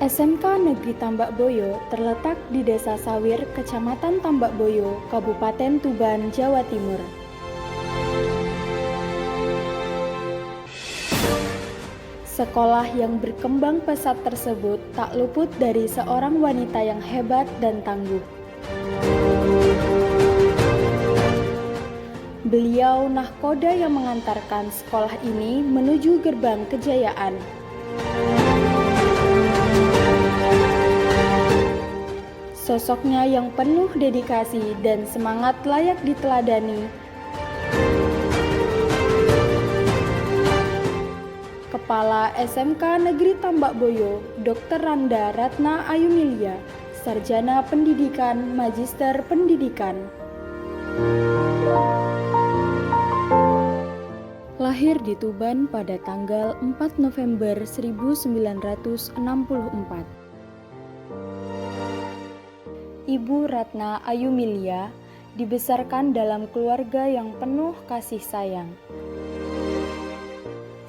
SMK Negeri Tambakboyo terletak di Desa Sawir, Kecamatan Tambakboyo, Kabupaten Tuban, Jawa Timur. Sekolah yang berkembang pesat tersebut tak luput dari seorang wanita yang hebat dan tangguh. Beliau nahkoda yang mengantarkan sekolah ini menuju gerbang kejayaan. Sosoknya yang penuh dedikasi dan semangat layak diteladani. Kepala SMK Negeri Tambakboyo, Dr. Randa Ratna Ayumilia, Sarjana Pendidikan, Magister Pendidikan. Lahir di Tuban pada tanggal 4 November 1964. Ibu Ratna Ayumilia dibesarkan dalam keluarga yang penuh kasih sayang.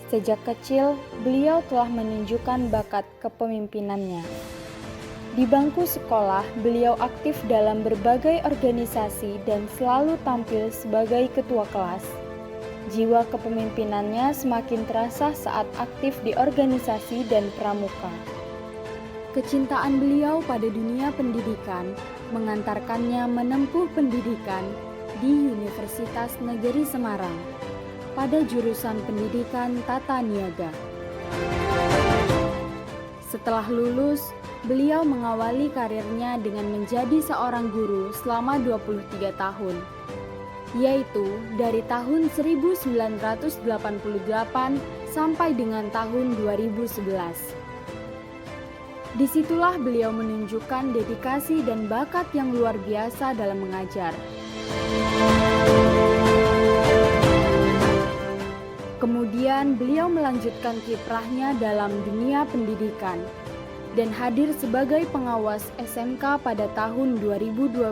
Sejak kecil, beliau telah menunjukkan bakat kepemimpinannya. Di bangku sekolah, beliau aktif dalam berbagai organisasi dan selalu tampil sebagai ketua kelas. Jiwa kepemimpinannya semakin terasa saat aktif di organisasi dan pramuka. Kecintaan beliau pada dunia pendidikan mengantarkannya menempuh pendidikan di Universitas Negeri Semarang pada jurusan Pendidikan Tata Niaga. Setelah lulus, beliau mengawali karirnya dengan menjadi seorang guru selama 23 tahun, yaitu dari tahun 1988 sampai dengan tahun 2011. Disitulah beliau menunjukkan dedikasi dan bakat yang luar biasa dalam mengajar. Kemudian beliau melanjutkan kiprahnya dalam dunia pendidikan dan hadir sebagai pengawas SMK pada tahun 2012,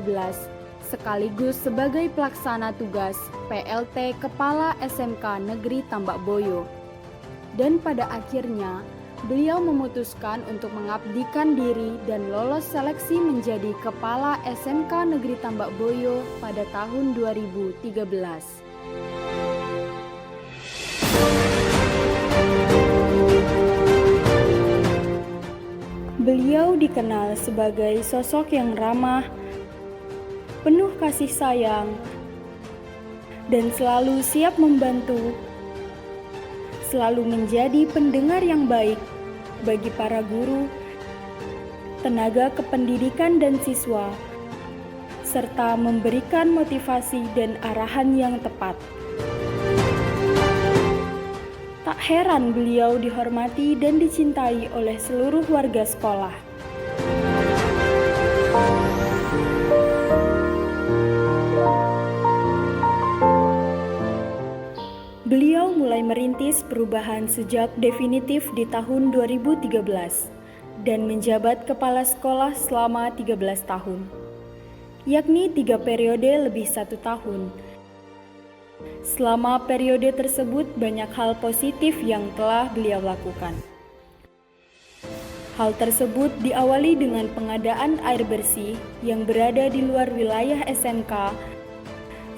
sekaligus sebagai pelaksana tugas PLT Kepala SMK Negeri Tambakboyo. Dan pada akhirnya, beliau memutuskan untuk mengabdikan diri dan lolos seleksi menjadi Kepala SMK Negeri Tambakboyo pada tahun 2013. Beliau dikenal sebagai sosok yang ramah, penuh kasih sayang, dan selalu siap membantu, selalu menjadi pendengar yang baik bagi para guru, tenaga kependidikan dan siswa, serta memberikan motivasi dan arahan yang tepat. Tak heran beliau dihormati dan dicintai oleh seluruh warga sekolah. Beliau mulai merintis perubahan sejak definitif di tahun 2013 dan menjabat kepala sekolah selama 13 tahun, yakni 3 periode lebih 1 tahun. Selama periode tersebut banyak hal positif yang telah beliau lakukan. Hal tersebut diawali dengan pengadaan air bersih yang berada di luar wilayah SMK,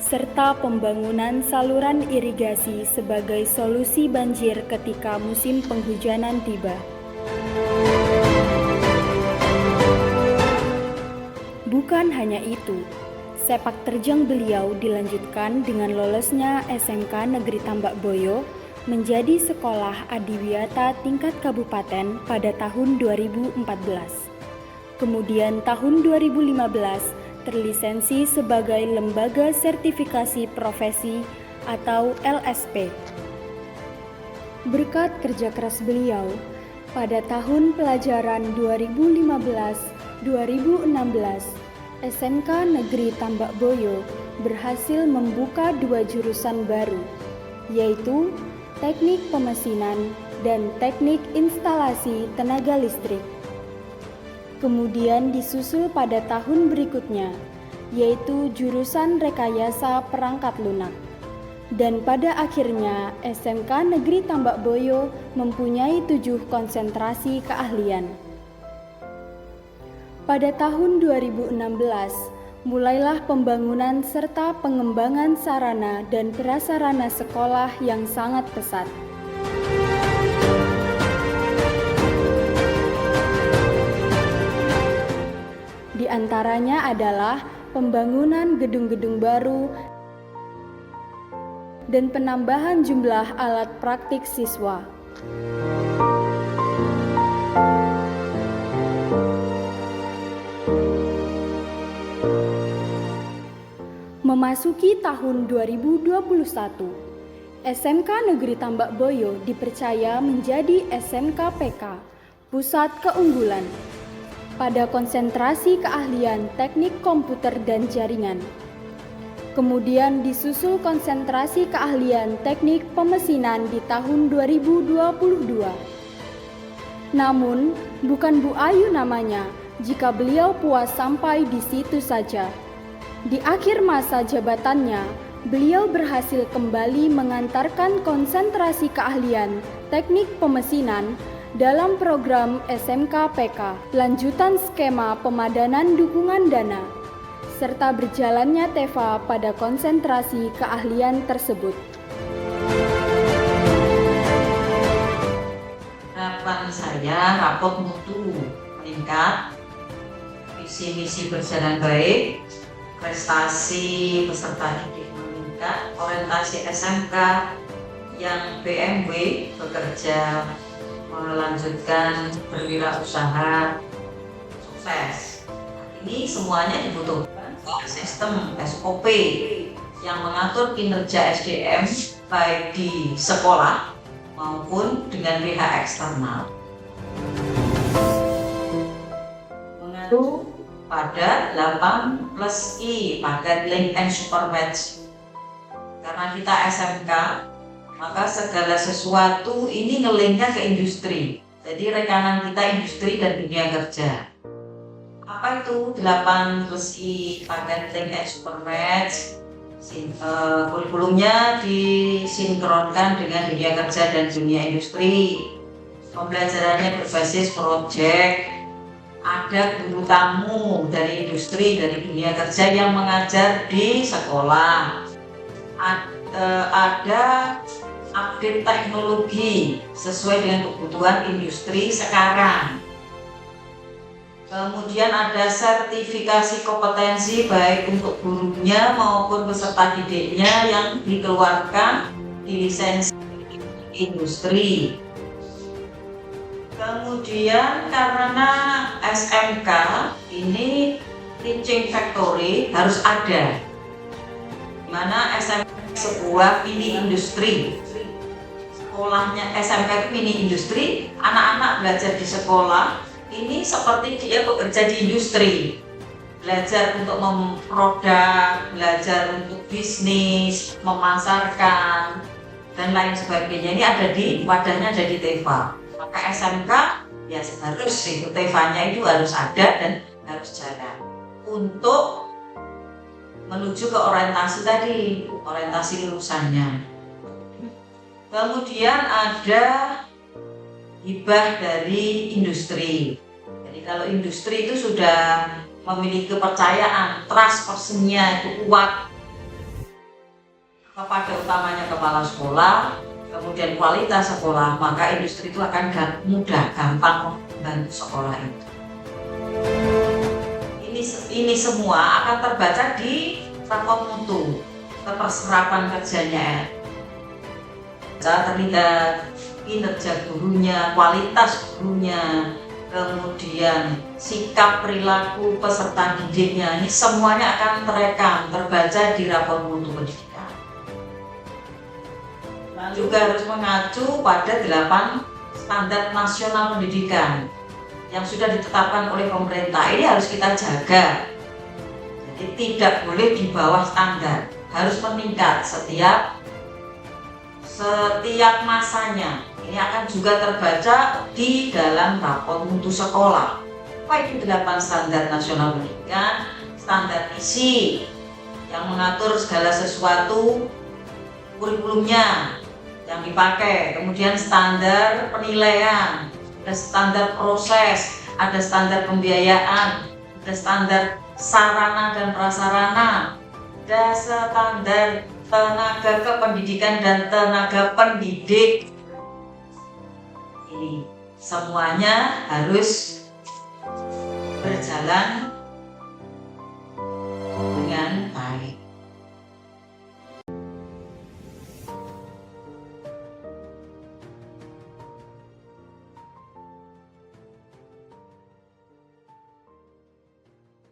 serta pembangunan saluran irigasi sebagai solusi banjir ketika musim penghujanan tiba. Bukan hanya itu, sepak terjang beliau dilanjutkan dengan lolosnya SMK Negeri Tambakboyo menjadi sekolah adiwiyata tingkat kabupaten pada tahun 2014. Kemudian tahun 2015 terlisensi sebagai Lembaga Sertifikasi Profesi atau LSP. Berkat kerja keras beliau, pada tahun pelajaran 2015-2016, SMK Negeri Tambakboyo berhasil membuka 2 jurusan baru, yaitu Teknik Pemesinan dan Teknik Instalasi Tenaga Listrik. Kemudian disusul pada tahun berikutnya, yaitu jurusan Rekayasa Perangkat Lunak. Dan pada akhirnya SMK Negeri Tambakboyo mempunyai 7 konsentrasi keahlian, Pada tahun 2016, mulailah pembangunan serta pengembangan sarana dan prasarana sekolah yang sangat pesat. Di antaranya adalah pembangunan gedung-gedung baru dan penambahan jumlah alat praktik siswa. Memasuki tahun 2021, SMK Negeri Tambak Boyo dipercaya menjadi SMK PK, Pusat Keunggulan, pada konsentrasi keahlian teknik komputer dan jaringan. Kemudian disusul konsentrasi keahlian teknik pemesinan di tahun 2022. Namun, bukan Bu Ayu namanya jika beliau puas sampai di situ saja. Di akhir masa jabatannya, beliau berhasil kembali mengantarkan konsentrasi keahlian teknik pemesinan dalam program SMK PK, lanjutan skema pemadanan dukungan dana, serta berjalannya TEFA pada konsentrasi keahlian tersebut. Harapan saya rapot mutu meningkat, visi misi berjalan baik, prestasi peserta didik meningkat, orientasi SMK yang BMW bekerja melanjutkan berwirausaha sukses. Ini semuanya dibutuhkan sistem SOP yang mengatur kinerja SDM baik di sekolah maupun dengan pihak eksternal. Mengatur pada 8+I paket link and supermatch. Karena kita SMK, maka segala sesuatu ini ngelinknya ke industri. Jadi rekanan kita industri dan dunia kerja. Apa itu 8+I paket link and supermatch? Kurikulumnya disinkronkan dengan dunia kerja dan dunia industri. Pembelajarannya berbasis proyek. Ada guru tamu dari industri, dari dunia kerja yang mengajar di sekolah. Ada update teknologi sesuai dengan kebutuhan industri sekarang. Kemudian ada sertifikasi kompetensi baik untuk gurunya maupun peserta didiknya yang dikeluarkan di lisensi industri. Kemudian karena SMK ini teaching factory harus ada, di mana SMK sebuah mini industri. Sekolahnya SMK itu mini industri, anak-anak belajar di sekolah ini seperti dia bekerja di industri, belajar untuk memproduk, belajar untuk bisnis, memasarkan dan lain sebagainya. Ini ada di wadahnya, ada di TEFA. Maka SMK ya harus itu TEFA-nya itu harus ada dan harus jalan untuk menuju ke orientasi tadi, orientasi lulusannya. Kemudian ada hibah dari industri. Jadi kalau industri itu sudah memiliki kepercayaan, trust personnya itu kuat kepada utamanya kepala sekolah, kemudian kualitas sekolah, maka industri itu akan mudah, gampang membantu sekolah itu. Ini semua akan terbaca di rapor mutu, keterserapan kerjanya, terlihat kinerja gurunya, kualitas gurunya, kemudian sikap perilaku peserta didiknya, ini semuanya akan terekam, terbaca di rapor mutu pendidikan. Juga harus mengacu pada 8 standar nasional pendidikan yang sudah ditetapkan oleh pemerintah. Ini harus kita jaga. Jadi tidak boleh di bawah standar, harus meningkat setiap masanya. Ini akan juga terbaca di dalam rapor mutu sekolah. Apa itu 8 standar nasional pendidikan? Standar isi yang mengatur segala sesuatu, kurikulumnya yang dipakai, kemudian standar penilaian, ada standar proses, ada standar pembiayaan, ada standar sarana dan prasarana, ada standar tenaga kependidikan dan tenaga pendidik. Ini semuanya harus berjalan